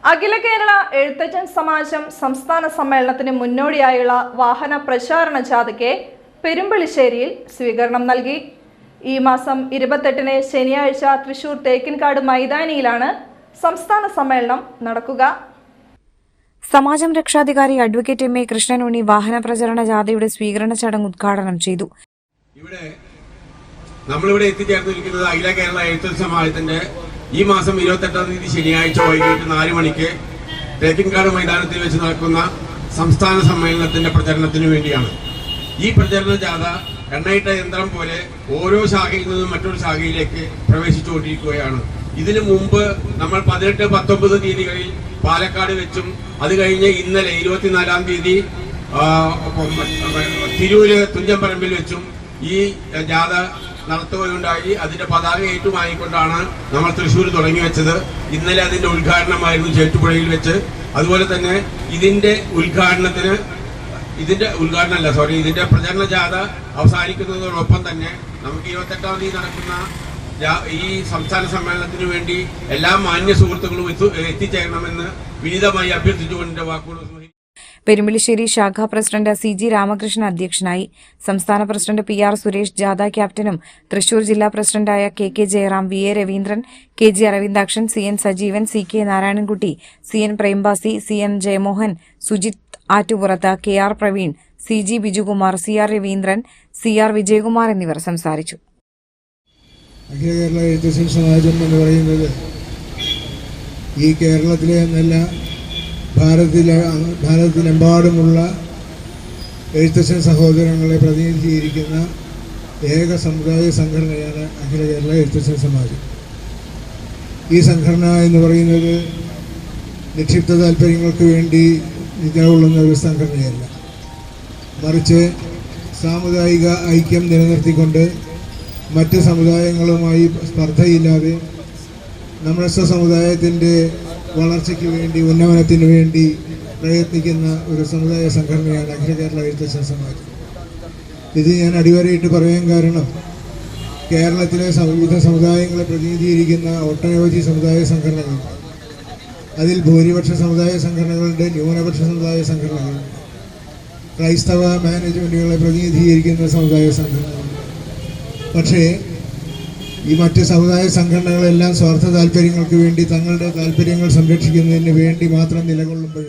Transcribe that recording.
അഖില കേരള എഴുത്തച്ഛൻ സമാജം സംസ്ഥാന സമ്മേളനത്തിന് മുന്നോടിയായുള്ള വാഹന പ്രചാരണ ജാഥയ്ക്ക് പെരുമ്പളിശ്ശേരിയിൽ സ്വീകരണം നൽകി. ഈ മാസം 28-ന് ശനിയാഴ്ച തൃശൂർ തേക്കിൻകാട് മൈതാനിയിലാണ് സംസ്ഥാന സമ്മേളനം നടക്കുക. സമാജം രക്ഷാധികാരി അഡ്വക്കേറ്റ് എം എ കൃഷ്ണനുണ്ണി വാഹന പ്രചരണ ജാഥയുടെ സ്വീകരണ ചടങ്ങ് ഉദ്ഘാടനം ചെയ്തു. നമ്മളിവിടെ എത്തിച്ചേർന്നിരിക്കുന്നത് അഖില കേരള എഴുത്തച്ഛൻ സമാജത്തിന്റെ ഈ മാസം 28-ാം തീയതി ശനിയാഴ്ച വൈകിട്ട് 4 മണിക്ക് തേക്കിൻകാട് മൈതാനത്തിൽ വെച്ച് നടക്കുന്ന സംസ്ഥാന സമ്മേളനത്തിന്റെ പ്രചരണത്തിനു വേണ്ടിയാണ്. ഈ പ്രചരണ ജാഥ എണ്ണയിട്ട യന്ത്രം പോലെ ഓരോ ശാഖയിൽ നിന്നും മറ്റൊരു ശാഖയിലേക്ക് പ്രവേശിച്ചുകൊണ്ടിരിക്കുകയാണ്. ഇതിനു മുമ്പ് നമ്മൾ 18, 19 തീയതികളിൽ പാലക്കാട് വെച്ചും അത് കഴിഞ്ഞ് ഇന്നലെ 24-ാം തീയതി തിരൂര് തുഞ്ചൻപറമ്പിൽ വെച്ചും ഈ ജാഥ നടത്തുകയുണ്ടായി. അതിന്റെ പതാക ഏറ്റുമായിക്കൊണ്ടാണ് നമ്മൾ തൃശ്ശൂർ തുടങ്ങി വെച്ചത്. ഇന്നലെ അതിന്റെ ഉദ്ഘാടനമായിരുന്നു ചേറ്റുപുഴയിൽ വെച്ച്. അതുപോലെ തന്നെ ഇതിന്റെ പ്രചരണ ജാഥ അവസാനിക്കുന്നതോടൊപ്പം തന്നെ നമുക്ക് 28-ാം തീയതി നടക്കുന്ന ഈ സംസ്ഥാന സമ്മേളനത്തിന് വേണ്ടി എല്ലാ മാന്യ സുഹൃത്തുക്കളും എത്തിച്ചേരണമെന്ന് വിനീതമായി അഭ്യർത്ഥിച്ചുകൊണ്ട് വാക്കുകൾ. പെരുമ്പളിശ്ശേരി ശാഖാ പ്രസിഡന്റ് CG രാമകൃഷ്ണൻ അധ്യക്ഷനായി. സംസ്ഥാന പ്രസിഡന്റ് PR സുരേഷ് ജാഥ ക്യാപ്റ്റനും തൃശൂർ ജില്ലാ പ്രസിഡന്റായ KK Jayaram, VA Raveendran, KG Aravindakshan, CN Sajeevan, CK Narayanankutty, CN പ്രേംബാസി, CN Jayamohan, Sujith ആറ്റുപുറത്ത്, KR Praveen, CG Bijukumar, CR Raveendran, CR Vijayakumar എന്നിവർ സംസാരിച്ചു. അഖില കേരള എഴുത്തച്ഛൻ സമാജം എന്ന് പറയുന്നത് ഈ കേരളത്തിലെ എന്നല്ല ഭാരതത്തിലെമ്പാടുമുള്ള എഴുത്തച്ഛൻ സഹോദരങ്ങളെ പ്രതിനിധീകരിക്കുന്ന ഏക സമുദായ സംഘടനയാണ് അഖില കേരള എഴുത്തച്ഛൻ സമാജം. ഈ സംഘടന എന്ന് പറയുന്നത് നിക്ഷിപ്ത താല്പര്യങ്ങൾക്ക് വേണ്ടി നിലകൊള്ളുന്ന ഒരു സംഘടനയല്ല, മറിച്ച് സാമുദായിക ഐക്യം നിലനിർത്തിക്കൊണ്ട് മറ്റ് സമുദായങ്ങളുമായി സ്പർദ്ധയില്ലാതെ നമ്മുടെ സമുദായത്തിൻ്റെ വളർച്ചയ്ക്ക് വേണ്ടി, ഉന്നമനത്തിന് വേണ്ടി പ്രയത്നിക്കുന്ന ഒരു സമുദായ സംഘടനയാണ് അഖില കേരള എഴുത്തച്ഛൻ സമാജം. ഇത് ഞാൻ അടിവരയിട്ട് പറയാൻ കാരണം കേരളത്തിലെ വിവിധ സമുദായങ്ങളെ പ്രതിനിധീകരിക്കുന്ന ഒട്ടനവധി സമുദായ സംഘടനകളുണ്ട്. അതിൽ ഭൂരിപക്ഷ സമുദായ സംഘടനകളുണ്ട്, ന്യൂനപക്ഷ സമുദായ സംഘടനകളുണ്ട്, ക്രൈസ്തവ മാനേജ്മെൻറ്റുകളെ പ്രതിനിധീകരിക്കുന്ന സമുദായ സംഘടനകളുണ്ട്. പക്ഷേ ഈ മറ്റ് സമുദായ സംഘടനകളെല്ലാം സ്വാർത്ഥ താല്പര്യങ്ങൾക്ക് വേണ്ടി, തങ്ങളുടെ താല്പര്യങ്ങൾ സംരക്ഷിക്കുന്നതിന് വേണ്ടി മാത്രം നിലകൊള്ളുമ്പോൾ